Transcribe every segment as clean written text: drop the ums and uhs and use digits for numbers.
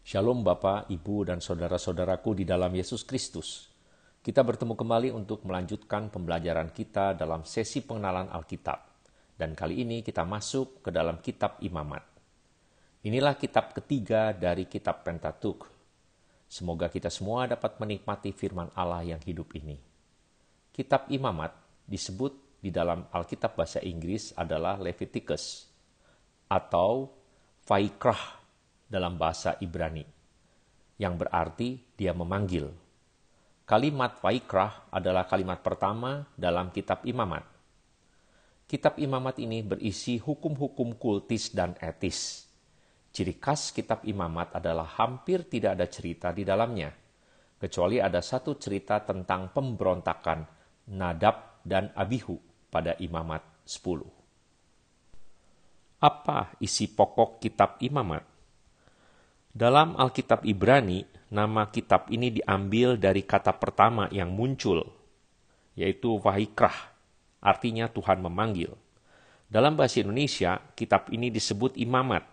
Shalom Bapak, Ibu, dan saudara-saudaraku di dalam Yesus Kristus. Kita bertemu kembali untuk melanjutkan pembelajaran kita dalam sesi pengenalan Alkitab. Dan kali ini kita masuk ke dalam kitab Imamat. Inilah kitab ketiga dari kitab Pentatuk. Semoga kita semua dapat menikmati firman Allah yang hidup ini. Kitab Imamat disebut di dalam Alkitab bahasa Inggris adalah Leviticus atau Vaikrah dalam bahasa Ibrani, yang berarti dia memanggil. Kalimat Vaikrah adalah kalimat pertama dalam kitab Imamat. Kitab Imamat ini berisi hukum-hukum kultis dan etis. Ciri khas kitab Imamat adalah hampir tidak ada cerita di dalamnya, kecuali ada satu cerita tentang pemberontakan Nadab dan Abihu pada Imamat 10. Apa isi pokok kitab Imamat? Dalam Alkitab Ibrani, nama kitab ini diambil dari kata pertama yang muncul, yaitu Vaikrah, artinya Tuhan memanggil. Dalam bahasa Indonesia, kitab ini disebut Imamat,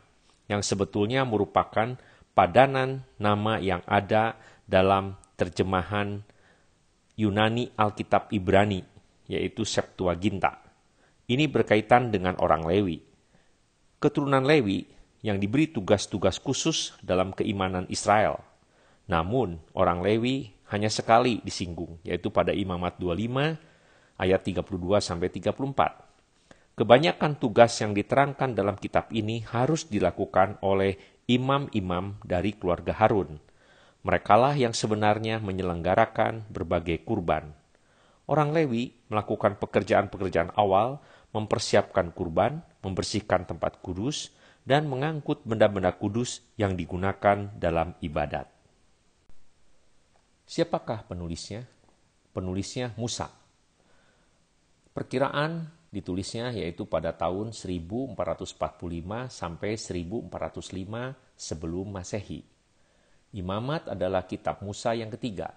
yang sebetulnya merupakan padanan nama yang ada dalam terjemahan Yunani Alkitab Ibrani, yaitu Septuaginta. Ini berkaitan dengan orang Lewi. Keturunan Lewi yang diberi tugas-tugas khusus dalam keimanan Israel. Namun, orang Lewi hanya sekali disinggung, yaitu pada Imamat 25 ayat 32-34. Kebanyakan tugas yang diterangkan dalam kitab ini harus dilakukan oleh imam-imam dari keluarga Harun. Merekalah yang sebenarnya menyelenggarakan berbagai kurban. Orang Lewi melakukan pekerjaan-pekerjaan awal, mempersiapkan kurban, membersihkan tempat kudus, dan mengangkut benda-benda kudus yang digunakan dalam ibadat. Siapakah penulisnya? Penulisnya Musa. Perkiraan ditulisnya yaitu pada tahun 1445 sampai 1405 sebelum Masehi. Imamat adalah kitab Musa yang ketiga.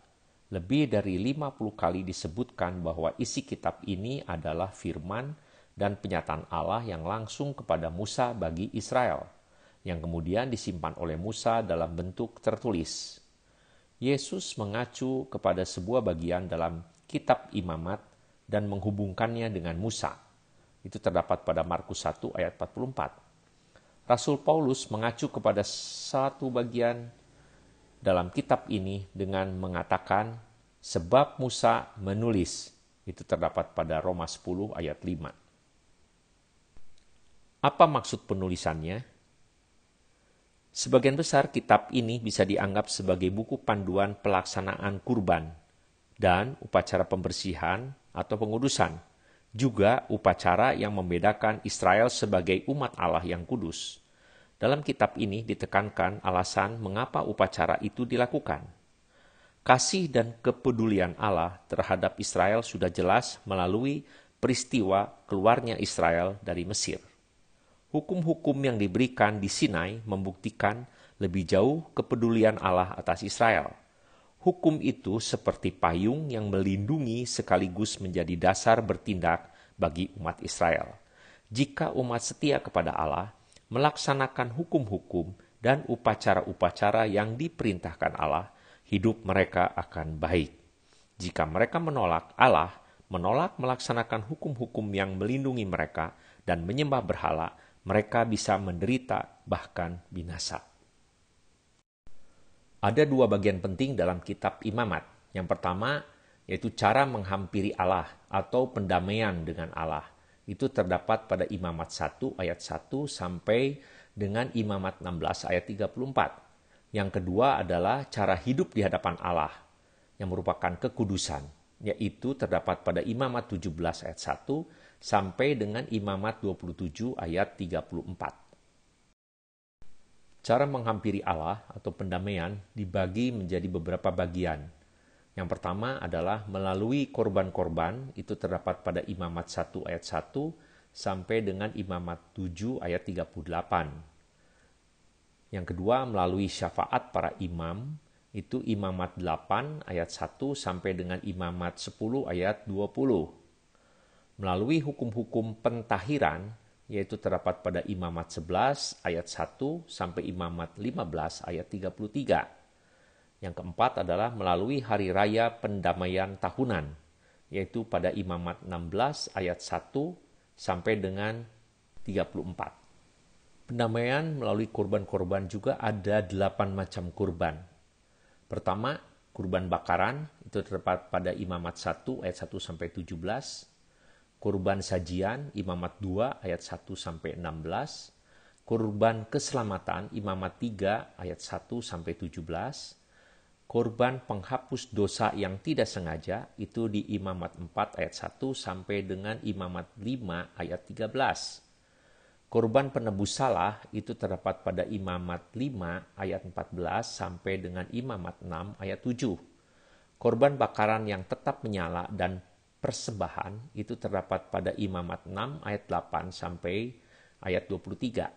Lebih dari 50 kali disebutkan bahwa isi kitab ini adalah firman dan penyataan Allah yang langsung kepada Musa bagi Israel, yang kemudian disimpan oleh Musa dalam bentuk tertulis. Yesus mengacu kepada sebuah bagian dalam kitab Imamat dan menghubungkannya dengan Musa. Itu terdapat pada Markus 1 ayat 44. Rasul Paulus mengacu kepada satu bagian dalam kitab ini dengan mengatakan, sebab Musa menulis. Itu terdapat pada Roma 10 ayat 5. Apa maksud penulisannya? Sebagian besar kitab ini bisa dianggap sebagai buku panduan pelaksanaan kurban dan upacara pembersihan atau pengudusan, juga upacara yang membedakan Israel sebagai umat Allah yang kudus. Dalam kitab ini ditekankan alasan mengapa upacara itu dilakukan. Kasih dan kepedulian Allah terhadap Israel sudah jelas melalui peristiwa keluarnya Israel dari Mesir. Hukum-hukum yang diberikan di Sinai membuktikan lebih jauh kepedulian Allah atas Israel. Hukum itu seperti payung yang melindungi sekaligus menjadi dasar bertindak bagi umat Israel. Jika umat setia kepada Allah, melaksanakan hukum-hukum dan upacara-upacara yang diperintahkan Allah, hidup mereka akan baik. Jika mereka menolak Allah, menolak melaksanakan hukum-hukum yang melindungi mereka dan menyembah berhala, mereka bisa menderita bahkan binasa. Ada dua bagian penting dalam kitab Imamat. Yang pertama yaitu cara menghampiri Allah atau pendamaian dengan Allah. Itu terdapat pada Imamat 1 ayat 1 sampai dengan Imamat 16 ayat 34. Yang kedua adalah cara hidup di hadapan Allah yang merupakan kekudusan, yaitu terdapat pada Imamat 17 ayat 1 sampai dengan Imamat 27 ayat 34. Cara menghampiri Allah atau pendamaian dibagi menjadi beberapa bagian. Yang pertama adalah melalui korban-korban, itu terdapat pada Imamat 1 ayat 1 sampai dengan Imamat 7 ayat 38. Yang kedua melalui syafaat para imam, itu Imamat 8 ayat 1 sampai dengan Imamat 10 ayat 20. Melalui hukum-hukum pentahiran yaitu terdapat pada Imamat 11 ayat 1 sampai Imamat 15 ayat 33. Yang keempat adalah melalui hari raya pendamaian tahunan, yaitu pada Imamat 16 ayat 1 sampai dengan 34. Pendamaian melalui kurban-kurban juga ada 8 macam kurban. Pertama, kurban bakaran, itu terdapat pada Imamat 1 ayat 1 sampai 17. Kurban sajian, Imamat 2 ayat 1 sampai 16. Kurban keselamatan, Imamat 3 ayat 1 sampai 17. Korban penghapus dosa yang tidak sengaja itu di Imamat 4 ayat 1 sampai dengan Imamat 5 ayat 13. Korban penebus salah itu terdapat pada Imamat 5 ayat 14 sampai dengan Imamat 6 ayat 7. Korban bakaran yang tetap menyala dan persembahan itu terdapat pada Imamat 6 ayat 8 sampai ayat 23.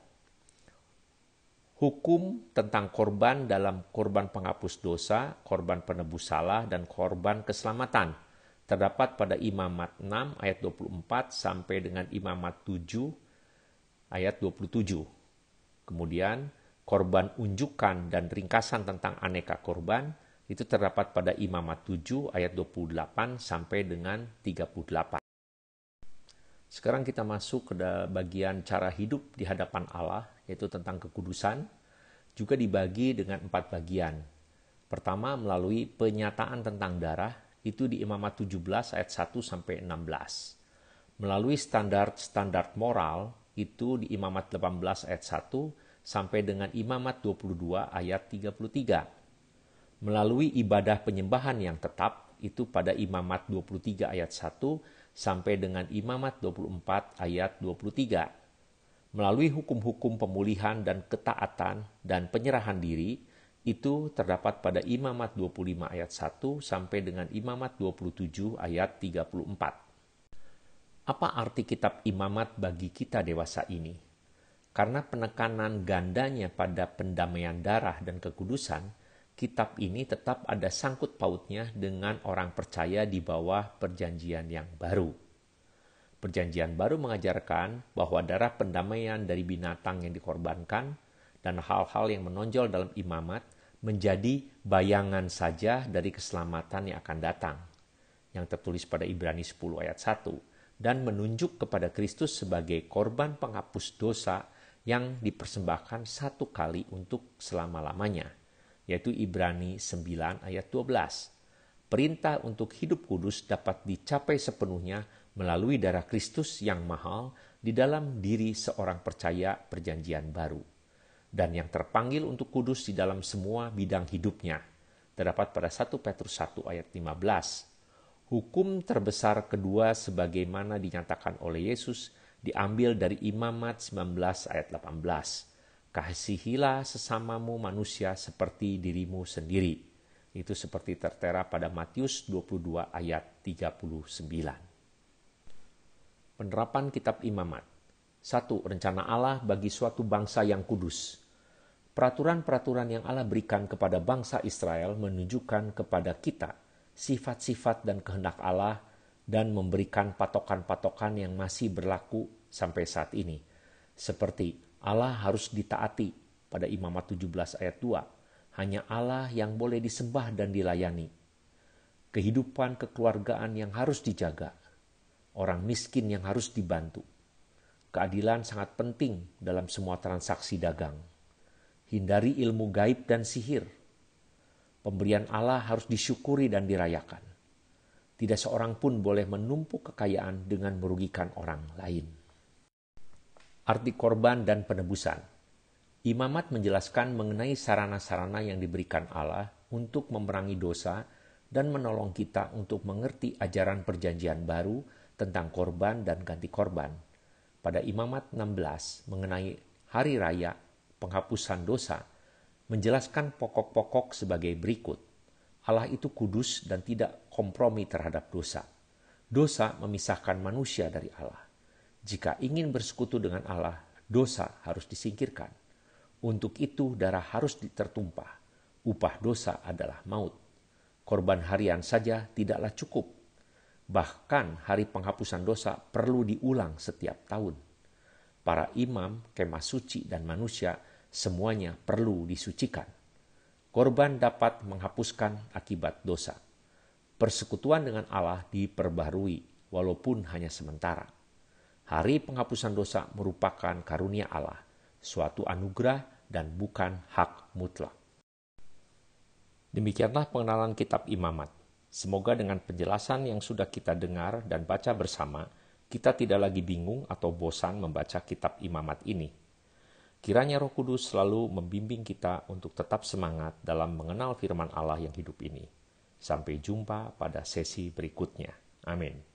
Hukum tentang korban dalam korban penghapus dosa, korban penebus salah, dan korban keselamatan terdapat pada Imamat 6 ayat 24 sampai dengan Imamat 7 ayat 27. Kemudian korban unjukan dan ringkasan tentang aneka korban itu terdapat pada Imamat 7 ayat 28 sampai dengan 38. Sekarang kita masuk ke bagian cara hidup di hadapan Allah, yaitu tentang kekudusan, juga dibagi dengan 4 bagian. Pertama, melalui penyataan tentang darah, itu di Imamat 17 ayat 1 sampai 16. Melalui standar moral, itu di Imamat 18 ayat 1 sampai dengan Imamat 22 ayat 33. Melalui ibadah penyembahan yang tetap, itu pada Imamat 23 ayat 1 sampai dengan Imamat 24 ayat 23. Melalui hukum-hukum pemulihan dan ketaatan dan penyerahan diri, itu terdapat pada Imamat 25 ayat 1 sampai dengan Imamat 27 ayat 34. Apa arti kitab Imamat bagi kita dewasa ini? Karena penekanan gandanya pada pendamaian darah dan kekudusan, kitab ini tetap ada sangkut pautnya dengan orang percaya di bawah perjanjian yang baru. Perjanjian baru mengajarkan bahwa darah pendamaian dari binatang yang dikorbankan dan hal-hal yang menonjol dalam imamat menjadi bayangan saja dari keselamatan yang akan datang, yang tertulis pada Ibrani 10 ayat 1, dan menunjuk kepada Kristus sebagai korban penghapus dosa yang dipersembahkan satu kali untuk selama-lamanya, yaitu Ibrani 9 ayat 12. Perintah untuk hidup kudus dapat dicapai sepenuhnya melalui darah Kristus yang mahal di dalam diri seorang percaya perjanjian baru, dan yang terpanggil untuk kudus di dalam semua bidang hidupnya. Terdapat pada 1 Petrus 1 ayat 15. Hukum terbesar kedua sebagaimana dinyatakan oleh Yesus diambil dari Imamat 19 ayat 18. Kasihilah sesamamu manusia seperti dirimu sendiri. Itu seperti tertera pada Matius 22 ayat 39. Penerapan kitab Imamat. 1. Rencana Allah bagi suatu bangsa yang kudus. Peraturan-peraturan yang Allah berikan kepada bangsa Israel menunjukkan kepada kita sifat-sifat dan kehendak Allah dan memberikan patokan-patokan yang masih berlaku sampai saat ini. Seperti Allah harus ditaati pada Imamat 17 ayat 2. Hanya Allah yang boleh disembah dan dilayani. Kehidupan kekeluargaan yang harus dijaga. Orang miskin yang harus dibantu. Keadilan sangat penting dalam semua transaksi dagang. Hindari ilmu gaib dan sihir. Pemberian Allah harus disyukuri dan dirayakan. Tidak seorang pun boleh menumpuk kekayaan dengan merugikan orang lain. Arti korban dan penebusan. Imamat menjelaskan mengenai sarana-sarana yang diberikan Allah untuk memerangi dosa dan menolong kita untuk mengerti ajaran perjanjian baru tentang korban dan ganti korban. Pada Imamat 16 mengenai hari raya penghapusan dosa, menjelaskan pokok-pokok sebagai berikut. Allah itu kudus dan tidak kompromi terhadap dosa. Dosa memisahkan manusia dari Allah. Jika ingin bersekutu dengan Allah, dosa harus disingkirkan. Untuk itu darah harus tertumpah. Upah dosa adalah maut. Korban harian saja tidaklah cukup. Bahkan hari penghapusan dosa perlu diulang setiap tahun. para imam, kemah suci, dan manusia semuanya perlu disucikan. Korban dapat menghapuskan akibat dosa. Persekutuan dengan Allah diperbaharui walaupun hanya sementara. Hari penghapusan dosa merupakan karunia Allah, suatu anugerah dan bukan hak mutlak. Demikianlah pengenalan kitab Imamat. Semoga dengan penjelasan yang sudah kita dengar dan baca bersama, kita tidak lagi bingung atau bosan membaca kitab Imamat ini. Kiranya Roh Kudus selalu membimbing kita untuk tetap semangat dalam mengenal firman Allah yang hidup ini. Sampai jumpa pada sesi berikutnya. Amin.